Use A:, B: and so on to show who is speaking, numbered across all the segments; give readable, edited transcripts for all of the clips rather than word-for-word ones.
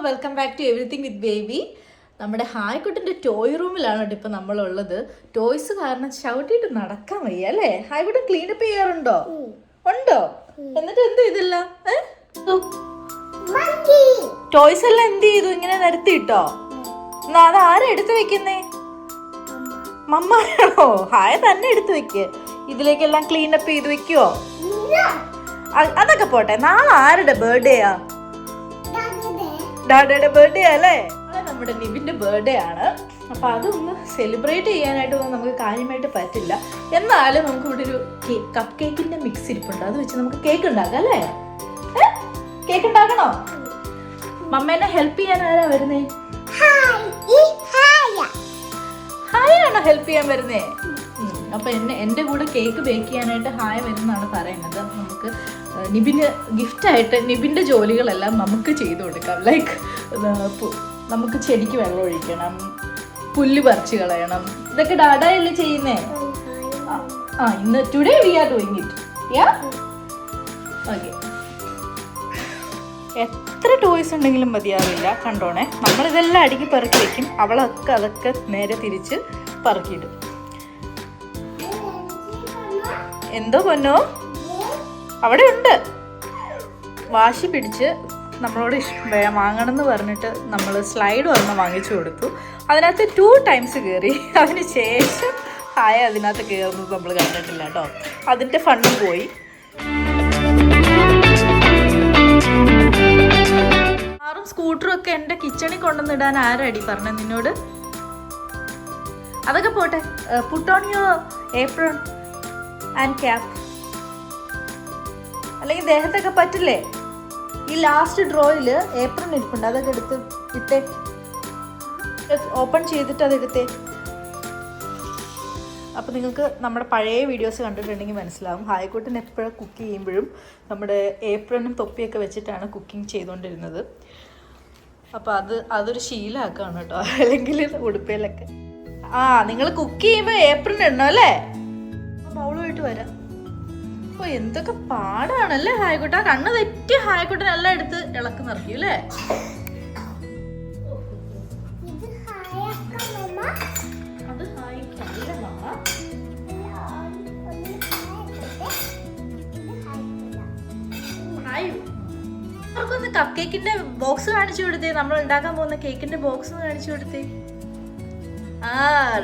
A: Welcome back to everything with baby. നമ്മുടെ ഹായ്ക്കുട്ടൻ്റെ toy റൂമിലാണ് കേട്ടോ ഇപ്പം നമ്മളുള്ളത്. ടോയ്സ് കാരണം ചവിട്ടിയിട്ട് നടക്കാൻ വയ്യ അല്ലേ? ഹായ്ക്കുട്ടൻ ക്ലീനപ്പ് ചെയ്യാറുണ്ടോ? ഉണ്ടോ? എന്നിട്ട് എന്ത് ചെയ്തില്ല? ടോയ്സ് എല്ലാം എന്ത് ചെയ്തു? ഇങ്ങനെ നിരത്തിയിട്ടോ? എന്നാ അത് ആരാ എടുത്ത് വെക്കുന്നേ? മമ്മാണോ? ഹായ് തന്നെ എടുത്ത് വെക്ക്. ഇതിലേക്കെല്ലാം ക്ലീനപ്പ് ചെയ്ത് വെക്കുവോ? അതൊക്കെ പോട്ടെ, നാളെ ആരുടെ ബർത്ത്ഡേയാ? ഡാഡയുടെ ബർത്ത്ഡേ അല്ലേ? നാളെ നമ്മുടെ നിവിന്റെ ബർത്ത്ഡേ ആണ്. അപ്പൊ അതൊന്ന് സെലിബ്രേറ്റ് ചെയ്യാനായിട്ട് നമുക്ക് കാര്യമായിട്ട് പറ്റില്ല. എന്നാലും നമുക്ക് ഇവിടെ ഒരു കപ്പ് കേക്കിന്റെ മിക്സ് ഇരിപ്പുണ്ട്, അത് വെച്ച് നമുക്ക് കേക്ക് ഉണ്ടാക്കാം അല്ലേ? കേക്ക് ഉണ്ടാക്കണോ? മമ്മേനെ ഹെൽപ്പ് ചെയ്യാൻ ആരാ വരുന്നേ? ഹായ് ആണോ ഹെൽപ്പ് ചെയ്യാൻ വരുന്നേ? അപ്പൊ എൻ്റെ കൂടെ കേക്ക് ബേക്ക് ചെയ്യാനായിട്ട് ഹായ് വരുന്നതാണ് പറയുന്നത്. അപ്പൊ നമുക്ക് നിബിന് ഗിഫ്റ്റായിട്ട് നിബിൻ്റെ ജോലികളെല്ലാം നമുക്ക് ചെയ്തു കൊടുക്കാം. ലൈക്ക് നമുക്ക് ചെടിക്ക് വെള്ളം ഒഴിക്കണം, പുല്ല് പറിച്ച് കളയണം, ഇതൊക്കെ ഡാഡയല്ലേ ചെയ്യുന്നേ? ഇന്ന് today we are doing it. Yeah okay. എത്ര ടോയ്സ് ഉണ്ടെങ്കിലും മതിയാവില്ല. കണ്ടോണേ, നമ്മളിതെല്ലാം അടുക്കി പെറുക്കി വെക്കും, അവളൊക്കെ അതൊക്കെ നേരെ തിരിച്ച് പറക്കിയിടും. എന്തോ പൊന്നോ അവിടെ ഉണ്ട്. വാശി പിടിച്ച് നമ്മളോട് വാങ്ങണം എന്ന് പറഞ്ഞിട്ട് നമ്മൾ സ്ലൈഡ് ഒരെണ്ണം വാങ്ങിച്ചു കൊടുത്തു. അതിനകത്ത് 2 times കയറി. അതിന് ശേഷം അതിനകത്ത് കയറുന്നത് നമ്മൾ കണ്ടിട്ടില്ല കേട്ടോ. അതിൻ്റെ ഫണ്ടും പോയി. കാറും സ്കൂട്ടറും ഒക്കെ എൻ്റെ കിച്ചണിൽ കൊണ്ടുവന്നിടാൻ ആരടി പറഞ്ഞത് നിന്നോട്? അതൊക്കെ പോട്ടെ, put on your apron and cap. അല്ലെങ്കിൽ ദേഹത്തൊക്കെ പറ്റില്ലേ? ഈ ലാസ്റ്റ് ഡ്രോയിൽ ഏപ്രൺ ഇരിപ്പുണ്ട്, അതൊക്കെ എടുത്ത് ഇട്ടേ. ഓപ്പൺ ചെയ്തിട്ട് അതെടുത്തേ. അപ്പോൾ നിങ്ങൾക്ക് നമ്മുടെ പഴയ വീഡിയോസ് കണ്ടിട്ടുണ്ടെങ്കിൽ മനസ്സിലാവും. ഹായ്ക്കുട്ടൻ എപ്പോഴും കുക്ക് ചെയ്യുമ്പോഴും നമ്മുടെ ഏപ്രണും തൊപ്പിയൊക്കെ വെച്ചിട്ടാണ് കുക്കിംഗ് ചെയ്തുകൊണ്ടിരുന്നത്. അപ്പോൾ അതൊരു ശീലമാക്കാണ് കേട്ടോ, അല്ലെങ്കിൽ ഉടുപ്പയിലൊക്കെ. നിങ്ങൾ കുക്ക് ചെയ്യുമ്പോൾ ഏപ്രൺ ഇടണം അല്ലേ? ബൗളുമായിട്ട് വരാം. ഓ എന്തൊക്കെ പാടാണല്ലേ ഹായ്ക്കുട്ട. കണ്ണ് തെറ്റി ഹായ്ക്കുട്ടൻ എല്ലാം എടുത്ത് ഇളക്ക് നിറയ്ക്കും അല്ലേ? അത് ഹായ്ക്കല്ല മമ്മ. അവർക്കൊന്ന് കപ്പ് കേക്കിന്റെ ബോക്സ് കാണിച്ചു കൊടുത്തേ. നമ്മൾ ഉണ്ടാക്കാൻ പോകുന്ന കേക്കിന്റെ ബോക്സ് കാണിച്ചു കൊടുത്തേ.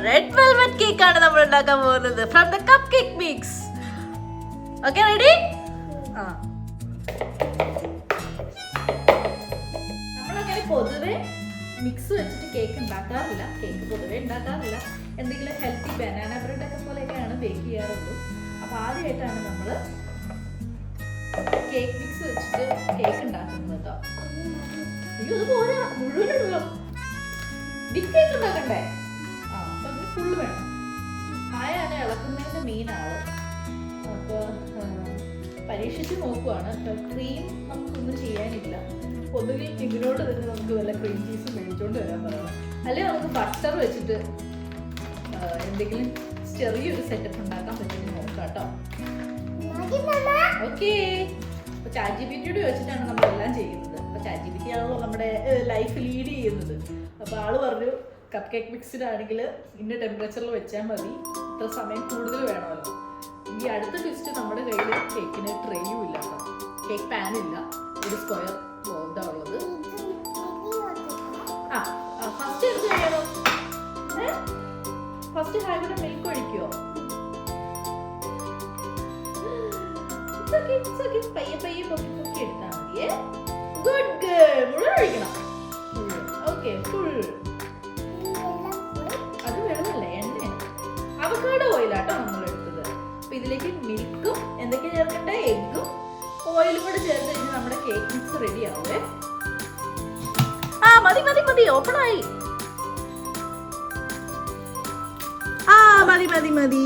A: റെഡ് വെൽവെറ്റ് കേക്ക് ആണ് നമ്മൾ ഉണ്ടാക്കാൻ പോകുന്നത് from the cup cake mix. Okay, ready? നമ്മളങ്ങനെ പൊതുവെ മിക്സ് വെച്ചിട്ട് കേക്ക് ഉണ്ടാക്കാറില്ല. കേക്ക് പൊതുവെ ഉണ്ടാക്കാറില്ല. എന്തെങ്കിലും ഹെൽത്തി ബനാന ബ്രെഡ് ഒക്കെ പോലെയൊക്കെയാണ് ബേക്ക് ചെയ്യാറുള്ളൂ. അപ്പൊ ആദ്യമായിട്ടാണ് നമ്മൾ കേക്ക് മിക്സ് വെച്ചിട്ട് കേക്ക് ഉണ്ടാക്കുന്നത് കേട്ടോ. അയ്യോ അത് പോരാ, മുഴുവനുള്ളൂ. ബിഗ് കേക്ക് ഉണ്ടാക്കണ്ടേ? അപ്പൊ അതിന് ഫുള്ള് വേണം. ആയാണ് ഇളക്കുന്നതിന്റെ മെയിൻ ആള്. അപ്പോൾ പരീക്ഷിച്ച് നോക്കുവാണ്. ക്രീം നമുക്കൊന്നും ചെയ്യാനില്ല. പൊതുവെ ഇതിനോട് തന്നെ നമുക്ക് വല്ല ക്രീം ചീസ് മേടിച്ചോണ്ട് വരാൻ പറയണം. അല്ലെങ്കിൽ നമുക്ക് ബട്ടർ വെച്ചിട്ട് എന്തെങ്കിലും ചെറിയൊരു സെറ്റപ്പ് ഉണ്ടാക്കാൻ പറ്റുമെന്ന് നോക്കാം കേട്ടോ. ഓക്കെ. അപ്പോൾ ChatGPT വെച്ചിട്ടാണ് നമ്മളെല്ലാം ചെയ്യുന്നത്. അപ്പോൾ ChatGPT ആണല്ലോ നമ്മുടെ ലൈഫ് ലീഡ് ചെയ്യുന്നത്. അപ്പോൾ ആള് പറഞ്ഞു കപ്പ് കേക്ക് മിക്സിനാണെങ്കിൽ ഇന്ന ടെമ്പറേച്ചറിൽ വെച്ചാൽ മതി, ഇത്ര സമയം കൂടുതൽ വേണമല്ലോ. ഈ അടുത്ത ട്വിസ്റ്റ് നമ്മുടെ കയ്യിൽ കേക്കിന് ട്രേയും ഇല്ല കേട്ടോ, കേക്ക് പാനില്ല, ഒരു സ്ക്വയർ ഇതാ ഉള്ളത്. ഫസ്റ്റ് എന്ത് ചെയ്യണം? ഫസ്റ്റ് ഹായ്ക്കുട്ടൻ മിൽക്ക് ഒഴിക്കുവോ? പയ്യെ പയ്യെ പൊക്കി പൊക്കി എടുത്താൽ മതിയേ. Good girl. മുഴുവൻ ഒഴിക്കണം. Okay, full. അത് വെള്ളമല്ല, എണ്ണയാണ്. അവക്കാഡോ ഓയിലാട്ടോ നമ്മൾ എടുത്തത്. അപ്പൊ ഇതിലേക്ക് മിൽക്കും എന്തൊക്കെയാ ചേർക്കണ്ടേ? എഗ്ഗും ഓയിലും കൂടെ ചേർത്ത് കഴിഞ്ഞാൽ നമ്മുടെ കേക്ക് മിക്സ് റെഡി ആവേ. മതി മതി മതി, ഓപ്പൺ ആയി. മതി മതി മതി.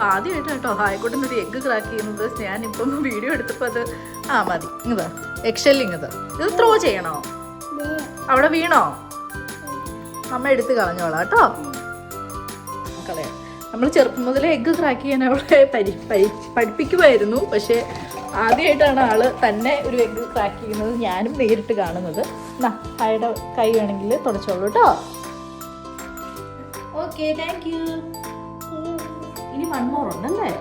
A: ആദ്യമായിട്ട് കേട്ടോ ഹായ്ക്കുട്ടൻ ഒരു എഗ്ഗ് ക്രാക്ക് ചെയ്യുന്നത്. ഞാനിപ്പം വീഡിയോ എടുത്തപ്പോൾ അത് മതി. ഇങ്ങതാ എക്സെല്ലിങ്. ഇത് ത്രോ ചെയ്യണോ? അവിടെ വീണോ? അമ്മ എടുത്ത് കളഞ്ഞോളാം കേട്ടോ. കളയാം. നമ്മൾ ചെറുപ്പം മുതലേ എഗ്ഗ് ക്രാക്ക് ചെയ്യാൻ അവളെ പഠിപ്പിക്കുമായിരുന്നു. പക്ഷേ ആദ്യമായിട്ടാണ് ആള് തന്നെ ഒരു എഗ്ഗ് ക്രാക്ക് ചെയ്യുന്നത്, ഞാനും നേരിട്ട് കാണുന്നത്. ഹായുടെ കൈ വേണമെങ്കിൽ തുടച്ചോളൂ കേട്ടോ. Okay, thank you. ഇനി 1 more ഉണ്ടല്ലേ?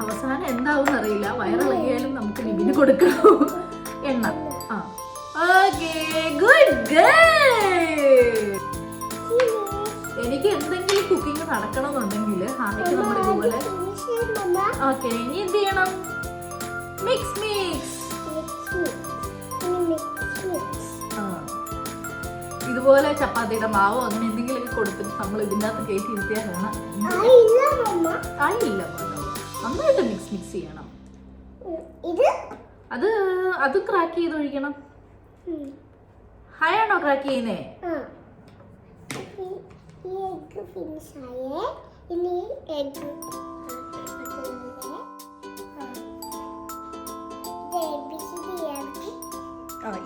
A: അവസാനം എന്താവും അറിയില്ല, വയറിളകിയാലും നമുക്ക് നിബിന് കൊടുക്കണോ എണ്ണ. Okay, good girl. എനിക്ക് എന്തെങ്കിലും കുക്കിംഗ് നടക്കണമെന്നുണ്ടെങ്കിൽ ഹായ്ക്ക് നമ്മൾ ഇതുപോലെ. ഓക്കെ, ഇനി എന്ത് ചെയ്യണം? മിക്സ് ഇതുപോലെ ചപ്പാത്തിയുടെ മാവോ അങ്ങനെ എന്തെങ്കിലുമൊക്കെ കൊടുത്തിട്ട് നമ്മൾ ഇതിൻ്റെ അകത്ത് കയറ്റി ഇരുത്തിയാൽ വേണം. ആയില്ല, നന്നായിട്ട് മിക്സ് ചെയ്യണം. അത് ക്രാക്ക് ചെയ്ത് ഒഴിക്കണം. ഹായാണോ ക്രാക്ക് ചെയ്യുന്നേ?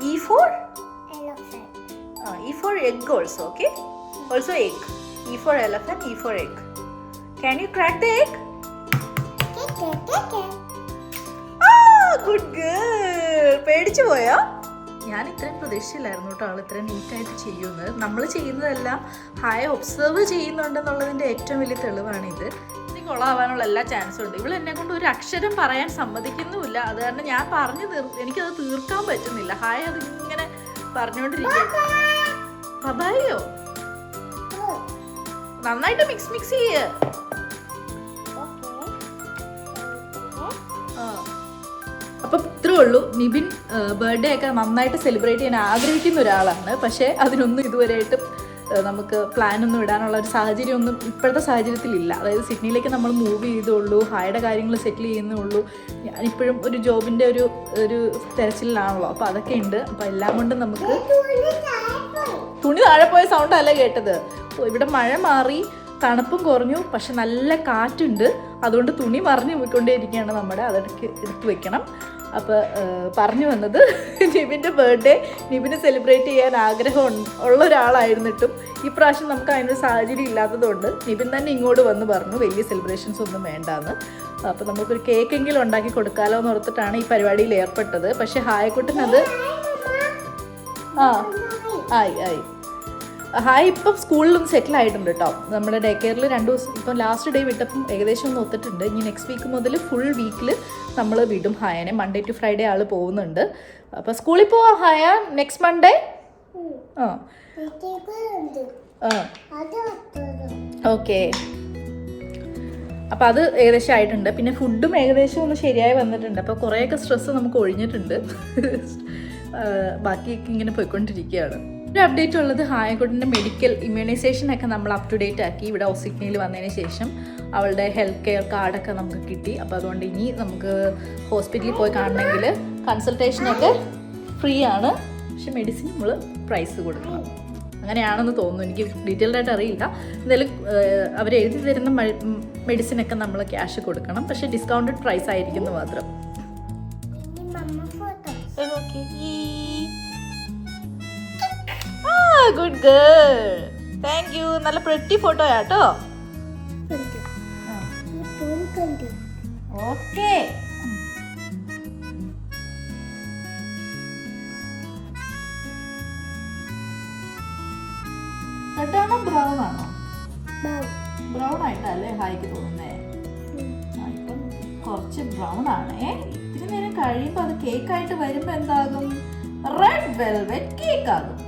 A: E for elephant. E for egg also, okay? Also egg. E for elephant, E for egg. Can you crack the egg? Good girl. പേടിച്ചു പോയോ? ഞാൻ ഇത്രയും പ്രതീക്ഷയില്ലായിരുന്നു കേട്ടോ ആൾ ഇത്രയും നീറ്റായിട്ട് ചെയ്യുന്നത്. നമ്മൾ ചെയ്യുന്നതെല്ലാം ഹായ ഒബ്സർവ് ചെയ്യുന്നുണ്ടെന്നുള്ളതിൻ്റെ ഏറ്റവും വലിയ തെളിവാണിത്. ഇനി കൊളാവാനുള്ള എല്ലാ ചാൻസും ഉണ്ട്. ഇവൾ എന്നെ കൊണ്ട് ഒരു അക്ഷരം പറയാൻ സമ്മതിക്കുന്നുമില്ല. അത് കാരണം ഞാൻ എനിക്കത് തീർക്കാൻ പറ്റുന്നില്ല. ഹായ അത് ഇങ്ങനെ പറഞ്ഞുകൊണ്ടിരിക്കുക. ബബായോ നന്നായിട്ട് മിക്സ് ചെയ്യ്. അപ്പൊ ഇത്രേ ഉള്ളൂ. നിബിൻ ബർത്ത്ഡേ ഒക്കെ നന്നായിട്ട് സെലിബ്രേറ്റ് ചെയ്യാൻ ആഗ്രഹിക്കുന്ന ഒരാളാണ്. പക്ഷേ അതിനൊന്നും ഇതുവരെയായിട്ടും നമുക്ക് പ്ലാനൊന്നും ഇടാനുള്ള ഒരു സാഹചര്യമൊന്നും ഇപ്പോഴത്തെ സാഹചര്യത്തിലില്ല. അതായത് സിഡ്നിയിലേക്ക് നമ്മൾ മൂവ് ചെയ്തുള്ളൂ, ഹായുടെ കാര്യങ്ങൾ സെറ്റിൽ ചെയ്യുന്നുള്ളൂ. ഞാനിപ്പോഴും ഒരു ജോബിൻ്റെ ഒരു തെരച്ചിലാണല്ലോ, അപ്പോൾ അതൊക്കെ ഉണ്ട്. അപ്പോൾ എല്ലാം കൊണ്ടും നമുക്ക് തുണി താഴെ പോയ സൗണ്ടല്ല കേട്ടത്. ഇവിടെ മഴ മാറി, തണുപ്പും കുറഞ്ഞു, പക്ഷെ നല്ല കാറ്റുണ്ട്. അതുകൊണ്ട് തുണി മറിഞ്ഞു പോയിക്കൊണ്ടേയിരിക്കുകയാണ് നമ്മുടെ. അതൊക്കെ എടുത്ത് വെക്കണം. അപ്പോൾ പറഞ്ഞു വന്നത്, നിബിൻ്റെ ബർത്ത്ഡേ നിബിന് സെലിബ്രേറ്റ് ചെയ്യാൻ ആഗ്രഹം ഉള്ള ഒരാളായിരുന്നിട്ടും ഇപ്രാവശ്യം നമുക്ക് അതിനൊരു സാഹചര്യം ഇല്ലാത്തതുകൊണ്ട് നിബിൻ തന്നെ ഇങ്ങോട്ട് വന്ന് പറഞ്ഞു വലിയ സെലിബ്രേഷൻസ് ഒന്നും വേണ്ടാന്ന്. അപ്പോൾ നമുക്കൊരു കേക്കെങ്കിലും ഉണ്ടാക്കി കൊടുക്കാമല്ലോ എന്ന് ഓർത്തിട്ടാണ് ഈ പരിപാടിയിൽ ഏർപ്പെട്ടത്. പക്ഷേ ഹായക്കുട്ടനത് ആയി ഹായ് ഇപ്പം സ്കൂളിലൊന്ന് സെറ്റിൽ ആയിട്ടുണ്ട് കേട്ടോ. നമ്മുടെ ഡേ കെയറിൽ 2 ദിവസം ഇപ്പം ലാസ്റ്റ് ഡേ വിട്ടപ്പം ഏകദേശം ഒന്ന് ഒത്തിട്ടുണ്ട്. ഇനി നെക്സ്റ്റ് വീക്ക് മുതൽ ഫുൾ വീക്കിൽ നമ്മൾ വിടും ഹായനെ. മൺഡേ ടു ഫ്രൈഡേ ആൾ പോകുന്നുണ്ട്. അപ്പോൾ സ്കൂളിൽ പോവാം ഹായ നെക്സ്റ്റ് മൺഡേ. ഓക്കെ, അപ്പോൾ അത് ഏകദേശം ആയിട്ടുണ്ട്. പിന്നെ ഫുഡും ഏകദേശം ഒന്ന് ശരിയായി വന്നിട്ടുണ്ട്. അപ്പോൾ കുറേയൊക്കെ സ്ട്രെസ്സ് നമുക്ക് ഒഴിഞ്ഞിട്ടുണ്ട്. ബാക്കിയൊക്കെ ഇങ്ങനെ പോയിക്കൊണ്ടിരിക്കുകയാണ്. ഒരു അപ്ഡേറ്റ് ഉള്ളത് ഹായക്കുട്ടിൻ്റെ മെഡിക്കൽ ഇമ്മ്യൂണൈസേഷനൊക്കെ നമ്മൾ അപ് ടു ഡേറ്റ് ആക്കി. ഇവിടെ സിഡ്നിയിൽ വന്നതിന് ശേഷം അവളുടെ ഹെൽത്ത് കെയർ കാർഡൊക്കെ നമുക്ക് കിട്ടി. അപ്പോൾ അതുകൊണ്ട് ഇനി നമുക്ക് ഹോസ്പിറ്റലിൽ പോയി കാണണമെങ്കിൽ കൺസൾട്ടേഷനൊക്കെ ഫ്രീ ആണ്. പക്ഷെ മെഡിസിൻ നമ്മൾ പ്രൈസ് കൊടുക്കണം, അങ്ങനെയാണെന്ന് തോന്നുന്നു. എനിക്ക് ഡീറ്റെയിൽഡായിട്ട് അറിയില്ല. എന്തായാലും അവർ എഴുതി തരുന്ന മെഡിസിനൊക്കെ നമ്മൾ ക്യാഷ് കൊടുക്കണം. പക്ഷെ ഡിസ്കൗണ്ടഡ് പ്രൈസ് ആയിരിക്കുന്നു മാത്രം. Good girl, thank you. നല്ല പ്രെറ്റി ഫോട്ടോ ആട്ടോ. ഓക്കെ, റെഡാണോ ബ്രൗൺ ആണോ? ബ്രൗൺ ആയിട്ടല്ലേ ഹായ്ക്ക് തോന്നുന്നേ? ഇപ്പം കുറച്ച് ബ്രൗൺ ആണേ. ഇത്തിരി നേരം കഴിയുമ്പോൾ അത് കേക്കായിട്ട് വരുമ്പോൾ എന്താകും? റെഡ് വെൽവെറ്റ് കേക്ക് ആകും.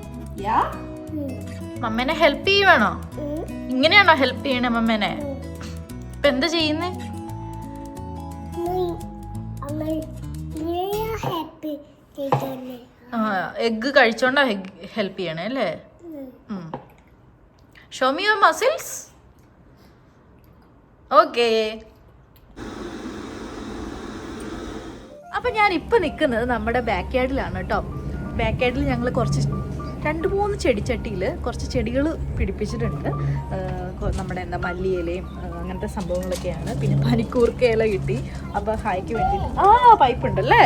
A: മമ്മേനെ ഹെൽപ്പ് ചെയ്യുവാണോ? ഇങ്ങനെയാണോ ഹെൽപ്പ് ചെയ്യണേ മമ്മേനെ? ഇപ്പൊ എന്താ ചെയ്യുന്നേ? എഗ്ഗ് കഴിച്ചോണ്ടാ ഹെൽപ്പ് ചെയ്യണേ അല്ലേ? Show me your muscles. Okay, അപ്പൊ ഞാൻ ഇപ്പൊ നിൽക്കുന്നത് നമ്മുടെ ബാക്ക് യാർഡിലാണ് കേട്ടോ. ബാക്ക് യാർഡിൽ ഞങ്ങൾ കുറച്ച് 2-3 ചെടിച്ചട്ടിയിൽ കുറച്ച് ചെടികൾ പിടിപ്പിച്ചിട്ടുണ്ട്. നമ്മുടെ എന്താ മല്ലിയിലയും അങ്ങനത്തെ സംഭവങ്ങളൊക്കെയാണ്. പിന്നെ പനിക്കൂർക്കയില കിട്ടി. അപ്പോൾ ഹായ്ക്ക് വേണ്ടിയിട്ട് പൈപ്പ് ഉണ്ടല്ലേ.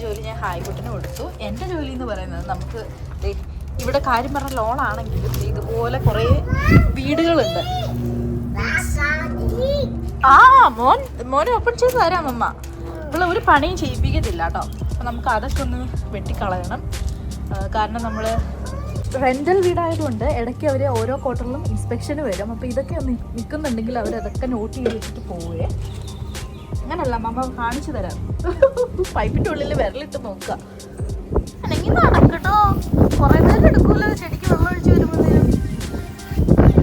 A: ജോലി ഞാൻ ഹായ്ക്കുട്ടിന് കൊടുത്തു. എൻ്റെ ജോലി എന്ന് പറയുന്നത് നമുക്ക് ഇവിടെ കാര്യം പറഞ്ഞ ലോണാണെങ്കിലും ഇതുപോലെ കുറേ വീടുകളുണ്ട്. മോനെ ഓപ്പൺ ചെയ്ത് തരാം അമ്മ. ഒരു പണിയും ചെയ്യിപ്പിക്കത്തില്ല കേട്ടോ. അപ്പം നമുക്ക് അതൊക്കെ ഒന്ന് വെട്ടിക്കളയണം. കാരണം നമ്മൾ റെൻ്റൽ വീടായതുകൊണ്ട് ഇടയ്ക്ക് അവർ ഓരോ ക്വാർട്ടറിലും ഇൻസ്പെക്ഷന് വരും. അപ്പോൾ ഇതൊക്കെ നിൽക്കുന്നുണ്ടെങ്കിൽ അവരതൊക്കെ നോട്ട് ചെയ്ത് വെച്ചിട്ട് പോവേ. അങ്ങനല്ല മമ്മ കാണിച്ചു തരാം. പൈപ്പിൻ്റെ ഉള്ളിൽ വിരലിട്ട് നോക്കുക. അല്ലെങ്കിൽ നടക്കട്ടോ, കുറേ നേരം എടുക്കൂല്ലോ ചെടിക്ക് വെള്ളം ഒഴിച്ച് വരുമ്പോഴത്തേനും.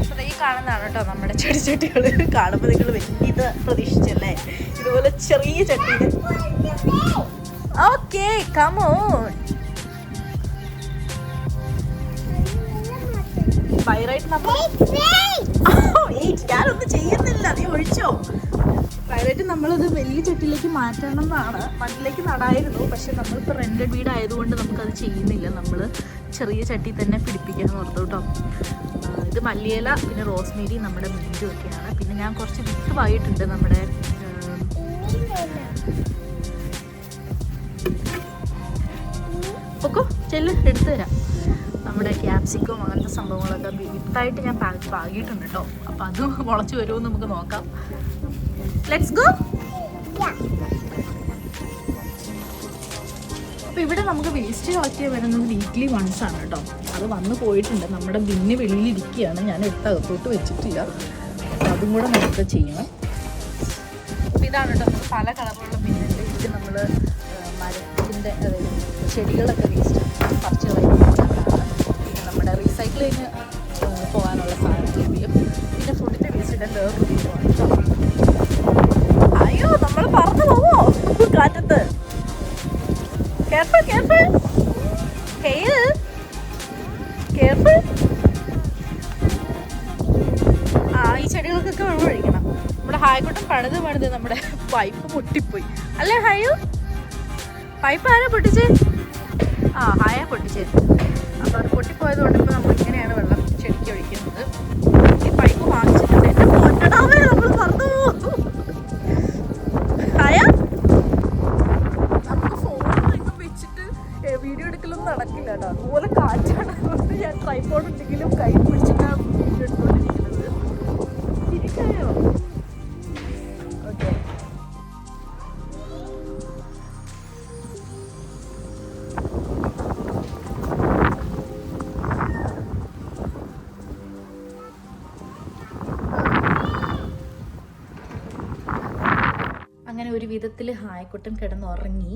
A: അപ്പോൾ ഈ കാണുന്നതാണ് കേട്ടോ നമ്മുടെ ചെടിച്ചട്ടികൾ. കാണുമ്പോൾ നിങ്ങൾ വലിയത് പ്രതീക്ഷിച്ചല്ലേ, ഇതുപോലെ ചെറിയ ചട്ടിയിൽ. Okay come on. ഞാനൊന്നും ചെയ്യുന്നില്ല, നീ ഒഴിച്ചോ. വയറായിട്ട് നമ്മളത് വലിയ ചട്ടിയിലേക്ക് മാറ്റണം എന്നാണ്. മണ്ണിലേക്ക് നടായിരുന്നു, പക്ഷെ നമ്മളിപ്പോൾ റെൻ്റഡ് വീടായതുകൊണ്ട് നമുക്കത് ചെയ്യുന്നില്ല. നമ്മൾ ചെറിയ ചട്ടി തന്നെ പിടിപ്പിക്കാൻ ഓർത്തു കേട്ടോ. ഇത് മല്ലിയില, പിന്നെ റോസ്മേരി, നമ്മുടെ മിൻറ്റും ഒക്കെയാണ്. പിന്നെ ഞാൻ കുറച്ച് വിത്ത് വായിട്ടുണ്ട്. നമ്മുടെ ഒക്കെ ചെല്ല് എടുത്തു തരാം. നമ്മുടെ ക്യാപ്സിക്കും അങ്ങനത്തെ സംഭവങ്ങളൊക്കെ വിത്തായിട്ട് ഞാൻ പാകിയിട്ടുണ്ട് കേട്ടോ. അപ്പം അത് മുളച്ച് വരുമോ നമുക്ക് നോക്കാം. Let's go. അപ്പോൾ ഇവിടെ നമുക്ക് വേസ്റ്റ് കളക്ട് ചെയ്യാൻ വരുന്നത് വീക്ക്ലി വൺസ് ആണ് കേട്ടോ. അത് വന്ന് പോയിട്ടുണ്ട്. നമ്മുടെ ബിന്ന് വെളിയിലിരിക്കുകയാണ്, ഞാൻ എടുത്തകത്തോട്ട് വെച്ചിട്ടില്ല. അപ്പോൾ അതും കൂടെ നമുക്ക് ചെയ്യണം. അപ്പോൾ ഇതാണ് കേട്ടോ, നമുക്ക് പല കളറുള്ള ബിന്നുണ്ട്. ഇത് നമ്മൾ മരത്തിൻ്റെ ചെടികളൊക്കെ വേസ്റ്റ് പറിച്ച് കളയുന്നതാണ്. പിന്നെ നമ്മുടെ റീസൈക്ലിങ് പോകാനുള്ള സാധനങ്ങളിലും പിന്നെ ഫുഡിൻ്റെ വേസ്റ്റ് ഇടാൻ വേറൊരു ബിന്നുമാണ് കേട്ടോ. അയ്യോ, നമ്മൾ പറന്നു പോവോ കാറ്റത്ത്? Careful careful careful. ഈ ചെടികൾക്കൊക്കെ വെള്ളം ഒഴിക്കണം. നമ്മുടെ ഹായ്ക്കുട്ടൻ പണിത് നമ്മുടെ പൈപ്പ് പൊട്ടിപ്പോയി അല്ലേ ഹായു? പൈപ്പ് ആരാ പൊട്ടിച്ചേ? ഹായ പൊട്ടിച്ചേ. അപ്പോൾ അത് പൊട്ടിപ്പോയത് കൊണ്ട് ഇപ്പോൾ നമ്മൾ ഇങ്ങനെയാണ് വെള്ളം ചെടിക്ക് ഒഴിക്കുന്നത്. ഈ പൈപ്പ് വാങ്ങിച്ചിട്ടുണ്ട്. എൻ്റെ പൊട്ടടാവേ, നമ്മൾ പറഞ്ഞു ഹായ. നമുക്ക് ഫോൺ വെച്ചിട്ട് വീഡിയോ എടുക്കലൊന്നും നടക്കില്ല കേട്ടോ, അതുപോലെ കാറ്റാണ്. അതുകൊണ്ട് ഞാൻ ട്രൈപോഡ് ഉണ്ടെങ്കിലും കൈ പിടിച്ചിട്ടാണ് വീഡിയോ എടുത്തുകൊണ്ടിരിക്കുന്നത്. ശരിക്കായോ? ഓക്കെ. അങ്ങനെ ഒരു വിധത്തിൽ ഹായ്ക്കുട്ടൻ കിടന്നുറങ്ങി.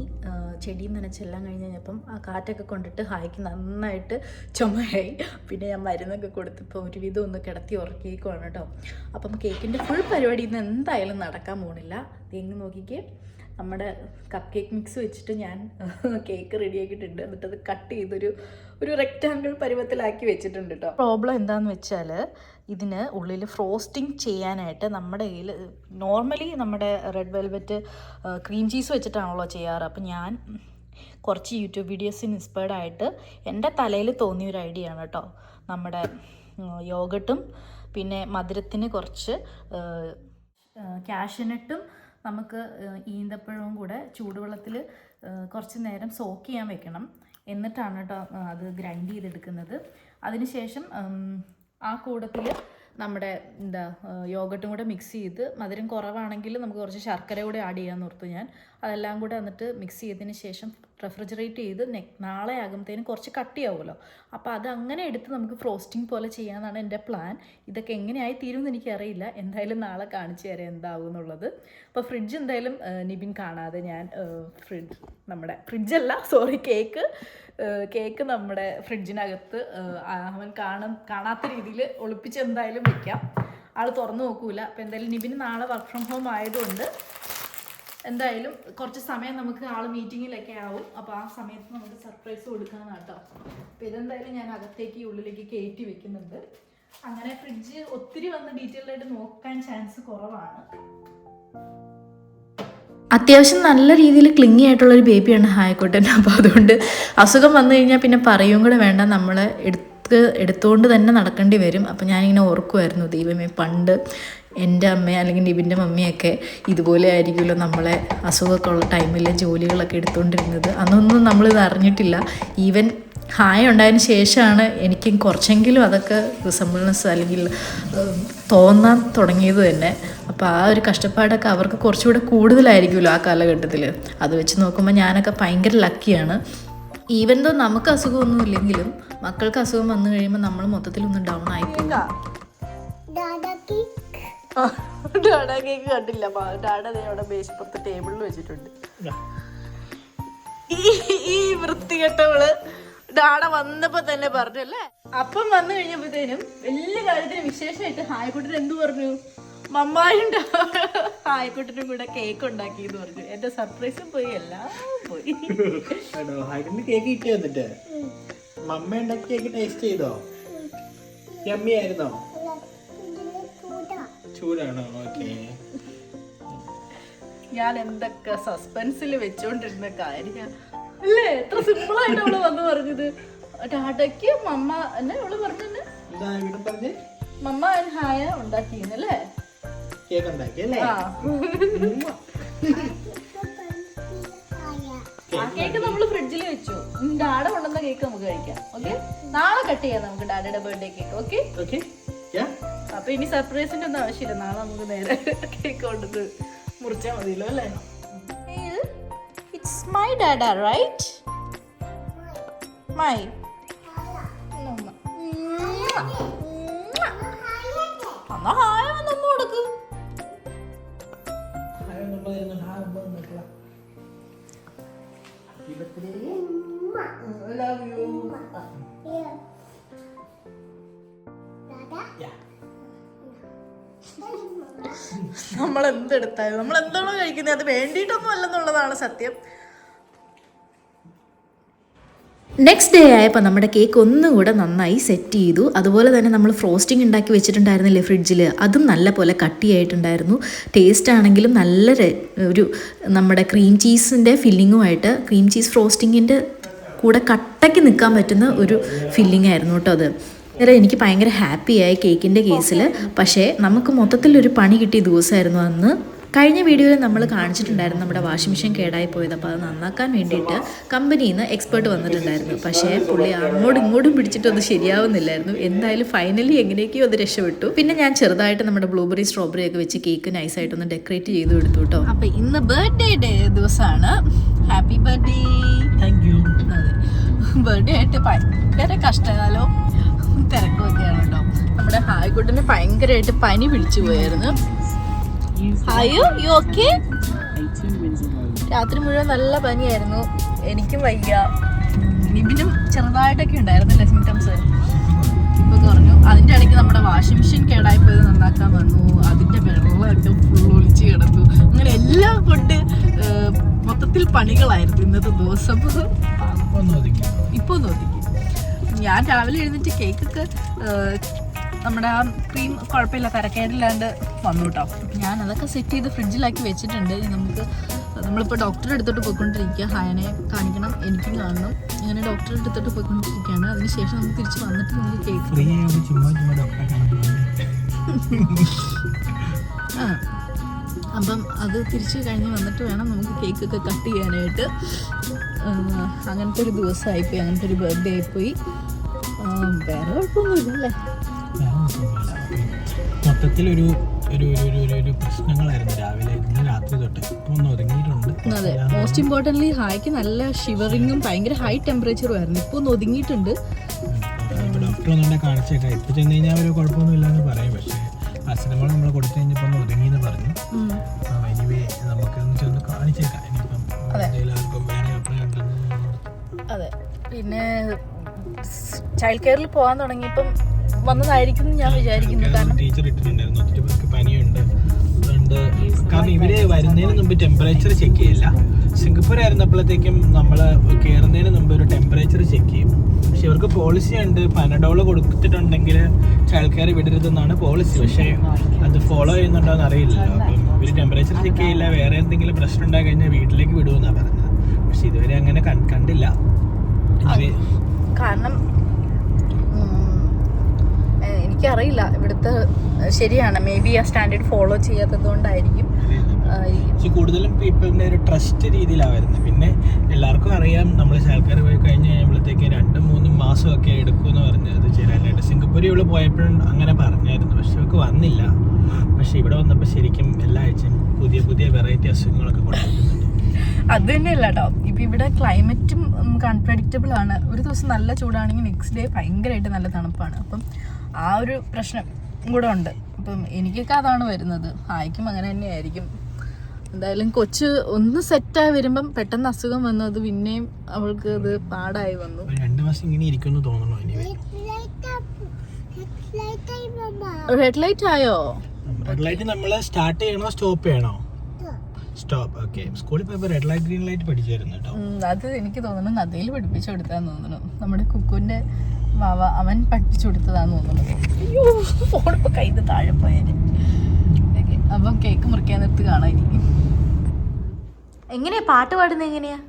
A: ചെടിയും നനച്ചെല്ലാം കഴിഞ്ഞ് കഴിഞ്ഞപ്പം ആ കാറ്റൊക്കെ കൊണ്ടിട്ട് ഹായ്ക്ക് നന്നായിട്ട് ചുമയായി. പിന്നെ ഞാൻ മരുന്നൊക്കെ കൊടുത്തിപ്പോൾ ഒരുവിധം ഒന്ന് കിടത്തി ഉറക്കിയേക്കുവാണ് കേട്ടോ. അപ്പം കേക്കിൻ്റെ ഫുൾ പരിപാടി ഇന്ന് എന്തായാലും നടക്കാൻ പോണില്ല. എങ്ങ് നോക്കിക്കേ, നമ്മുടെ കപ്പ് കേക്ക് മിക്സ് വെച്ചിട്ട് ഞാൻ കേക്ക് റെഡിയാക്കിയിട്ടുണ്ട്. എന്നിട്ടത് കട്ട് ചെയ്തൊരു റെക്റ്റാങ്കിൾ പരുവത്തിലാക്കി വെച്ചിട്ടുണ്ട് കേട്ടോ. പ്രോബ്ലം എന്താണെന്ന് വെച്ചാൽ ഇതിന് ഉള്ളിൽ ഫ്രോസ്റ്റിംഗ് ചെയ്യാനായിട്ട് നമ്മുടെ കയ്യിൽ നോർമലി നമ്മുടെ റെഡ് വെൽവെറ്റ് ക്രീം ചീസ് വെച്ചിട്ടാണല്ലോ ചെയ്യാറ്. അപ്പം ഞാൻ കുറച്ച് യൂട്യൂബ് വീഡിയോസിന് ഇൻസ്പയർഡ് ആയിട്ട് എൻ്റെ തലയിൽ തോന്നിയൊരു ഐഡിയ ആണ് കേട്ടോ. നമ്മുടെ യോഗട്ടും പിന്നെ മധുരത്തിന് കുറച്ച് കാഷ്യൂനട്ടും നമുക്ക് ഈന്തപ്പഴവും കൂടെ ചൂടുവെള്ളത്തിൽ കുറച്ച് നേരം സോക്ക് ചെയ്യാൻ വെക്കണം. എന്നിട്ടാണ് കേട്ടോ അത് ഗ്രൈൻഡ് ചെയ്തെടുക്കുന്നത്. അതിനുശേഷം ആ കൂടത്തിൽ നമ്മുടെ യോഗട്ടും കൂടെ മിക്സ് ചെയ്ത്, മധുരം കുറവാണെങ്കിൽ നമുക്ക് കുറച്ച് ശർക്കര കൂടെ ആഡ് ചെയ്യാമെന്ന് ഓർത്തു ഞാൻ. അതെല്ലാം കൂടെ എന്നിട്ട് മിക്സ് ചെയ്തതിന് ശേഷം റെഫ്രിജറേറ്റ് ചെയ്ത് നാളെ ആകുമ്പോഴത്തേനും കുറച്ച് കട്ടിയാവുമല്ലോ. അപ്പോൾ അത് അങ്ങനെ എടുത്ത് നമുക്ക് ഫ്രോസ്റ്റിംഗ് പോലെ ചെയ്യാമെന്നാണ് എൻ്റെ പ്ലാൻ. ഇതൊക്കെ എങ്ങനെയായി തീരുമെന്ന് എനിക്കറിയില്ല. എന്തായാലും നാളെ കാണിച്ചു തരാം എന്താവും എന്നുള്ളത്. അപ്പോൾ ഫ്രിഡ്ജ് എന്തായാലും നിബിൻ കാണാതെ ഞാൻ കേക്ക് നമ്മുടെ ഫ്രിഡ്ജിനകത്ത് അവൻ കാണാത്ത രീതിയിൽ ഒളിപ്പിച്ച് എന്തായാലും വെക്കാം. ആൾ തുറന്നു നോക്കൂല. അപ്പോൾ എന്തായാലും നിബിന് നാളെ വർക്ക് ഫ്രം ഹോം ആയതുകൊണ്ട് എന്തായാലും കുറച്ച് സമയം നമുക്ക് ആൾ മീറ്റിങ്ങിലൊക്കെ ആവും. അപ്പോൾ ആ സമയത്ത് നമുക്ക് സർപ്രൈസ് കൊടുക്കാമെന്ന് കേട്ടോ. അപ്പോൾ ഇതെന്തായാലും ഞാൻ അകത്തേക്ക് ഉള്ളിലേക്ക് കയറ്റി വെക്കുന്നുണ്ട്. അങ്ങനെ ഫ്രിഡ്ജ് ഒത്തിരി വന്ന് ഡീറ്റെയിൽഡായിട്ട് നോക്കാൻ ചാൻസ് കുറവാണ്. അത്യാവശ്യം നല്ല രീതിയിൽ ക്ലിങ്ങി ആയിട്ടുള്ളൊരു ബേബിയാണ് ഹായ്ക്കുട്ടൻ. അപ്പോൾ അതുകൊണ്ട് അസുഖം വന്നു കഴിഞ്ഞാൽ പിന്നെ പറയും കൂടെ വേണ്ട, നമ്മൾ എടുത്തുകൊണ്ട് തന്നെ നടക്കേണ്ടി വരും. അപ്പോൾ ഞാനിങ്ങനെ ഓർക്കുമായിരുന്നു, ദൈവമേ പണ്ട് എൻ്റെ അമ്മ അല്ലെങ്കിൽ നിബിൻ്റെ മമ്മിയൊക്കെ ഇതുപോലെ ആയിരിക്കുമല്ലോ നമ്മളെ അസുഖമൊക്കെ ഉള്ള ടൈമിൽ ജോലികളൊക്കെ എടുത്തുകൊണ്ടിരുന്നത്. അന്നൊന്നും നമ്മളിത് അറിഞ്ഞിട്ടില്ല. ഈവൻ ഹായ് ഉണ്ടായതിന് ശേഷമാണ് എനിക്കും കുറച്ചെങ്കിലും അതൊക്കെ റിസംബിൾനെസ് അല്ലെങ്കിൽ തോന്നാൻ തുടങ്ങിയത് തന്നെ. അപ്പോൾ ആ ഒരു കഷ്ടപ്പാടൊക്കെ അവർക്ക് കുറച്ചുകൂടെ കൂടുതലായിരിക്കുമല്ലോ ആ കാലഘട്ടത്തിൽ. അത് വെച്ച് നോക്കുമ്പോൾ ഞാനൊക്കെ ഭയങ്കര ലക്കിയാണ്. ഈവൻ ദോ നമുക്ക് അസുഖമൊന്നും ഇല്ലെങ്കിലും മക്കൾക്ക് അസുഖം വന്നു കഴിയുമ്പോൾ നമ്മൾ മൊത്തത്തിലൊന്ന് ഡൗൺ ആയിപ്പോകും. ഡാഡ കേക്ക് കണ്ടില്ല, ഡാഡ അവിടെ മേശപ്പുറത്ത് ടേബിളിൽ വെച്ചിട്ടുണ്ട്. ഈ വൃത്തികെട്ടവള് ഡാഡ വന്നപ്പോ തന്നെ പറഞ്ഞല്ലേ. അപ്പം വന്നു കഴിഞ്ഞപ്പോഴത്തേനും വലിയ കാര്യത്തിന് വിശേഷമായിട്ട് ഹായ്ക്കുട്ടിന് എന്ത് പറഞ്ഞു, മമ്മായുണ്ട് ഹായ്ക്കുട്ടിനും കൂടെ കേക്ക് ഉണ്ടാക്കി എന്ന് പറഞ്ഞു. എന്റെ സർപ്രൈസും പോയി, എല്ലാം പോയി.
B: കേക്ക് കിട്ടി വന്നിട്ട് മമ്മ ഉണ്ടാക്കി കേക്ക് ടേസ്റ്റ് ചെയ്തോ? യമ്മി ആയിരുന്നോ? ചൂടാണോ? ഓക്കേ.
A: ഞാൻ എന്തൊക്കെ സസ്പെൻസിൽ വെച്ചോണ്ടിരുന്ന കാര്യം അല്ലേ. എത്ര സിമ്പിൾ ആയിട്ട് അവള് വന്ന് പറഞ്ഞത്. ഡാഡയ്ക്ക് മമ്മ എന്നെ അവള് പറഞ്ഞത് മമ്മ ഹായ ഉണ്ടാക്കിയെന്നല്ലേ.
B: കേക്ക് ഉണ്ടാക്കിയല്ലേ?
A: ആ കേക്ക് നമ്മള് ഫ്രിഡ്ജിൽ വെച്ചു. ഡാഡ കൊണ്ടുവന്ന കേക്ക് നമുക്ക് കഴിക്കാം. ഓക്കെ, നാളെ കട്ട് ചെയ്യാം നമുക്ക് ഡാഡയുടെ ബർത്ത്ഡേ കേക്ക്. ഓക്കെ, അപ്പൊ ഇനി സർപ്രൈസിന്റെ ഒന്നും ആവശ്യമില്ല. നാളെ നമുക്ക് നേരെ കേക്ക് കൊണ്ടുവന്ന് മുറിച്ചാൽ മതിയല്ലോ അല്ലേ. It's my dada, right? My. അന്നാ ഹായ വന്നൊന്നും കൊടുക്ക്. Love you. നമ്മൾ എന്തെടുത്താലും നമ്മൾ എന്താണോ കഴിക്കുന്നത് അത് വേണ്ടിയിട്ടൊന്നും അല്ലെന്നുള്ളതാണ് സത്യം. നെക്സ്റ്റ് ഡേ ആയപ്പോൾ നമ്മുടെ കേക്ക് ഒന്നുകൂടെ നന്നായി സെറ്റ് ചെയ്തു. അതുപോലെ തന്നെ നമ്മൾ ഫ്രോസ്റ്റിംഗ് ഉണ്ടാക്കി വെച്ചിട്ടുണ്ടായിരുന്നില്ലേ ഫ്രിഡ്ജിൽ, അതും നല്ല പോലെ കട്ടിയായിട്ടുണ്ടായിരുന്നു. ടേസ്റ്റ് ആണെങ്കിലും നല്ല ഒരു നമ്മുടെ ക്രീം ചീസിൻ്റെ ഫില്ലിങ്ങുമായിട്ട് ക്രീം ചീസ് ഫ്രോസ്റ്റിങ്ങിൻ്റെ കൂടെ കട്ടയ്ക്ക് നിൽക്കാൻ പറ്റുന്ന ഒരു ഫില്ലിംഗ് ആയിരുന്നു കേട്ടോ അത്. അന്നേരം എനിക്ക് ഭയങ്കര ഹാപ്പിയായി കേക്കിൻ്റെ കേസിൽ. പക്ഷേ നമുക്ക് മൊത്തത്തിലൊരു പണി കിട്ടിയ ദിവസമായിരുന്നു അന്ന്. കഴിഞ്ഞ വീഡിയോയിൽ നമ്മൾ കാണിച്ചിട്ടുണ്ടായിരുന്നു നമ്മുടെ വാഷിംഗ് മെഷീൻ കേടായി പോയത്. അപ്പോൾ അത് നന്നാക്കാൻ വേണ്ടിയിട്ട് കമ്പനിയിൽ നിന്ന് എക്സ്പേർട്ട് വന്നിട്ടുണ്ടായിരുന്നു. പക്ഷേ പുള്ളി അങ്ങോട്ടും ഇങ്ങോട്ടും പിടിച്ചിട്ട് അത് ശരിയാവുന്നില്ലായിരുന്നു. എന്തായാലും ഫൈനലി എങ്ങനെയൊക്കെയോ അത് രക്ഷപ്പെട്ടു. പിന്നെ ഞാൻ ചെറുതായിട്ട് നമ്മുടെ ബ്ലൂബെറി സ്ട്രോബെറി ഒക്കെ വെച്ച് കേക്ക് നൈസായിട്ടൊന്ന് ഡെക്കറേറ്റ് ചെയ്ത് എടുത്തു കേട്ടോ. അപ്പോൾ ഇന്ന് ബർത്ത്ഡേ ദിവസമാണ്. Happy birthday.
B: Thank you.
A: അതെ, ബർത്ത്ഡേ ആയിട്ട് ഭയങ്കര കഷ്ടകാലവും തിരക്കൊക്കെയാണ് കേട്ടോ. നമ്മുടെ ഹായ്ക്കുട്ടിന് ഭയങ്കരമായിട്ട് പനി പിടിച്ചു പോയായിരുന്നു. രാത്രി മുഴുവൻ നല്ല പനിയായിരുന്നു. എനിക്കും വയ്യ. നിബിനും ചെറുതായിട്ടൊക്കെ ഉണ്ടായിരുന്നില്ല സിംറ്റംസ്. ഇപ്പൊ കുറഞ്ഞു. അതിന്റെ ഇടയ്ക്ക് നമ്മുടെ വാഷിംഗ് മെഷീൻ കേടായിപ്പോയത് നന്നാക്കാൻ വന്നു. അതിന്റെ വെള്ളമൊക്കെ ഫുൾ ഒലിച്ച് കിടന്നു. അങ്ങനെ എല്ലാം കൊണ്ട് മൊത്തത്തിൽ പണികളായിരുന്നു ഇന്നത്തെ ദിവസം. ഇപ്പൊ നോക്കിക്കും. ഞാൻ രാവിലെ എഴുന്നേറ്റ് കേക്കൊക്കെ നമ്മുടെ ആ ക്രീം കുഴപ്പമില്ല, തരക്കേടില്ലാണ്ട് വന്നു കേട്ടോ. ഞാൻ അതൊക്കെ സെറ്റ് ചെയ്ത് ഫ്രിഡ്ജിലാക്കി വെച്ചിട്ടുണ്ട്. നമ്മളിപ്പോൾ ഡോക്ടറെ അടുത്തോട്ട് പോയിക്കൊണ്ടിരിക്കുക. ഹായനെ കാണിക്കണം, എനിക്കും കാണണം. അങ്ങനെ ഡോക്ടറെ അടുത്തോട്ട് പോയിക്കൊണ്ടിരിക്കുകയാണ്. അതിനുശേഷം നമുക്ക് തിരിച്ച് വന്നിട്ട് നമുക്ക് കേക്ക് അപ്പം അത് തിരിച്ച് കഴിഞ്ഞ് വന്നിട്ട് വേണം നമുക്ക് കേക്കൊക്കെ കട്ട് ചെയ്യാനായിട്ട്. അങ്ങനത്തെ ഒരു ദിവസമായിപ്പോയി, അങ്ങനത്തെ ഒരു ബർത്ത്ഡേ ആയിപ്പോയി. വേറെ കുഴപ്പമൊന്നുമില്ലല്ലേ.
B: മൊത്തത്തിലൊരു പ്രശ്നങ്ങളായിരുന്നു രാവിലെ, ഇന്ന് രാത്രി തൊട്ട്. ഒന്ന് ഒതുങ്ങിയിട്ടുണ്ട്.
A: അതെ, മോസ്റ്റ് ഇമ്പോർട്ടൻ്റ്ലി ഹായ്ക്ക് നല്ല ഷിവറിങ്ങും ഭയങ്കര ഹൈ ടെമ്പറേച്ചറും ആയിരുന്നു. ഇപ്പോൾ ഒന്ന് ഒതുങ്ങിയിട്ടുണ്ട്.
B: ഡോക്ടർ ഒന്നുകൂടെ കാണിച്ചേക്കാം. ഇപ്പോൾ ചെന്ന് കഴിഞ്ഞാൽ ഒരു കുഴപ്പമൊന്നും ഇല്ലാന്ന് പറയും. പക്ഷേ പാരസെറ്റമോൾ നമ്മൾ കൊടുത്തു കഴിഞ്ഞപ്പോൾ ഒന്ന് ഒതുങ്ങിയെന്ന് പറഞ്ഞു. എനിവേ നമുക്കൊന്ന് ചെന്ന് കാണിച്ചേക്കാം. ഇനിയിപ്പം എല്ലാവർക്കും വേറെ
A: അതെ, പിന്നെ ചൈൽഡ് കെയറിൽ പോകാൻ തുടങ്ങിയപ്പം വന്നതായിരിക്കും ഞാൻ വിചാരിക്കുന്നു. കാരണം
B: ടീച്ചർ ഇട്ടിട്ടുണ്ടായിരുന്നു ഒത്തിരി പേർക്ക് പനിയുണ്ട്. അതുകൊണ്ട് കാരണം ഇവര് വരുന്നതിന് മുമ്പ് ടെമ്പറേച്ചർ ചെക്ക് ചെയ്യില്ല. സിംഗപ്പൂർ ആയിരുന്നപ്പോഴത്തേക്കും നമ്മൾ കയറുന്നതിന് മുമ്പ് ഒരു ടെമ്പറേച്ചർ ചെക്ക് ചെയ്യും. പക്ഷെ ഇവർക്ക് പോളിസി ഉണ്ട്, പനഡോൾ കൊടുത്തിട്ടുണ്ടെങ്കിൽ ചൈൽഡ് കെയർ വിടരുതെന്നാണ് പോളിസി. പക്ഷേ അത് ഫോളോ ചെയ്യുന്നുണ്ടോയെന്ന് അറിയില്ലല്ലോ. അപ്പം ഇവർ ടെമ്പറേച്ചർ ചെക്ക് ചെയ്യില്ല. വേറെ എന്തെങ്കിലും പ്രശ്നം ഉണ്ടായി കഴിഞ്ഞാൽ വീട്ടിലേക്ക് വിടുമെന്നാണ് പറഞ്ഞത്. പക്ഷെ ഇതുവരെ അങ്ങനെ കണ്ടില്ല.
A: കാരണം എനിക്കറിയില്ല ഇവിടുത്തെ ശരിയാണ്. മേ ബി ആ സ്റ്റാൻഡേർഡ് ഫോളോ ചെയ്യാത്തത് കൊണ്ടായിരിക്കും.
B: കൂടുതലും പീപ്പിളിന്റെ ഒരു ട്രസ്റ്റ് രീതിയിലാണ് വരുന്നത്. പിന്നെ എല്ലാവർക്കും അറിയാം നമ്മൾ ചാൽക്കാർ പോയി കഴിഞ്ഞ് കഴിയുമ്പോഴത്തേക്ക് 2-3 തൃശ്ശൂർ ഇവള് പോയപ്പോഴും അങ്ങനെ പറഞ്ഞായിരുന്നു, പക്ഷെ അവൾക്ക് വന്നില്ല. പക്ഷെ ഇവിടെ വന്നപ്പോൾ ശരിക്കും എല്ലാ ആഴ്ചയും പുതിയ പുതിയ വെറൈറ്റി അസുഖങ്ങളൊക്കെ കൊണ്ടുവരുന്നുണ്ട്.
C: അത് തന്നെയല്ല കേട്ടോ, ഇപ്പം ഇവിടെ ക്ലൈമറ്റും നമുക്ക് അൺപ്രഡിക്റ്റബിൾ ആണ്. ഒരു ദിവസം നല്ല ചൂടാണെങ്കിൽ നെക്സ്റ്റ് ഡേ ഭയങ്കരമായിട്ട് നല്ല തണുപ്പാണ്. അപ്പം ആ ഒരു പ്രശ്നം കൂടെ ഉണ്ട്. അപ്പം എനിക്കൊക്കെ അതാണ് വരുന്നത്. ആയിക്കും അങ്ങനെ തന്നെയായിരിക്കും. എന്തായാലും കൊച്ച് ഒന്ന് സെറ്റായി വരുമ്പം പെട്ടെന്ന് അസുഖം വന്നു. അത് പിന്നെയും അവൾക്ക് അത് പാടായി വന്നു.
B: 2 മാസം ഇങ്ങനെ ഇരിക്കുമെന്ന് തോന്നുന്നു.
C: റെഡ് ലൈറ്റ് ആയോ?
B: റെഡ് ലൈറ്റ് നമ്മൾ സ്റ്റാർട്ട് ചെയ്യണോ സ്റ്റോപ്പ് ചെയ്യണോ? സ്റ്റോപ്പ്. ഓക്കെ. സ്കൂളിൽ പോയപ്പോൾ റെഡ് ലൈറ്റ് ഗ്രീൻ ലൈറ്റ് പഠിച്ചായിരുന്നു കേട്ടോ.
C: അത് എനിക്ക് തോന്നുന്നു നദിയിൽ പഠിപ്പിച്ചു കൊടുത്താന്ന് തോന്നുന്നു. നമ്മുടെ കുക്കുവിന്റെ വാവ അവൻ പഠിപ്പിച്ചു കൊടുത്തതാന്ന് തോന്നുന്നു. അയ്യോ, ഫോൺ ഇപ്പൊ കയ്യിൽ താഴെ പോയാല്. ഓക്കെ, അപ്പം കേക്ക് മുറിക്കാൻ നിർത്തി കാണാം ഇനി. എങ്ങനെയാ പാട്ട് പാടുന്നത്? എങ്ങനെയാ?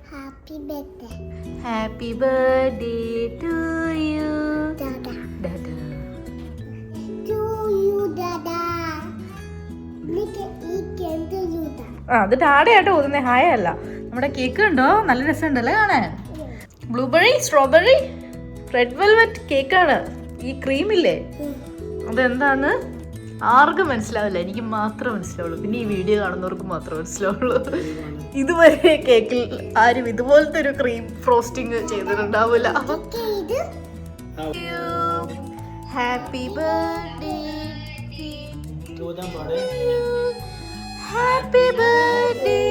C: ഹാപ്പി ബർത്ത്ഡേ ടു യു അത് ഡാഡയായിട്ട് ഓതുന്നേ, ഹായ് അല്ല. നമ്മുടെ കേക്ക് ഉണ്ടോ? നല്ല രസമുണ്ടല്ലേ കാണാൻ. ബ്ലൂബെറി, സ്ട്രോബെറി, റെഡ് വെൽവെറ്റ് കേക്കാണ്. ഈ ക്രീമില്ലേ അതെന്താന്ന് ആർക്കും മനസ്സിലാവില്ല, എനിക്ക് മാത്രമേ മനസ്സിലാവുള്ളൂ. പിന്നെ ഈ വീഡിയോ കാണുന്നവർക്ക് മാത്രമേ മനസ്സിലാവുള്ളൂ. ഇതുവരെ കേക്കിൽ ആരും ഇതുപോലത്തെ ഒരു ക്രീം ഫ്രോസ്റ്റിംഗ് ചെയ്തിട്ടുണ്ടാവില്ല. Happy birthday, happy birthday.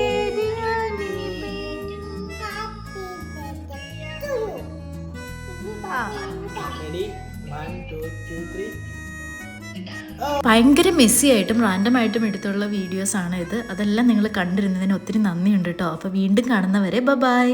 C: ഭയങ്കര മെസ്സി ആയിട്ടും റാൻഡം ആയിട്ടും എടുത്തുള്ള വീഡിയോസാണ് ഇത്. അതെല്ലാം നിങ്ങൾ കണ്ടിരുന്നതിന് ഒത്തിരി നന്ദിയുണ്ട് കേട്ടോ. അപ്പോൾ വീണ്ടും കാണുന്നവരെ ബൈ.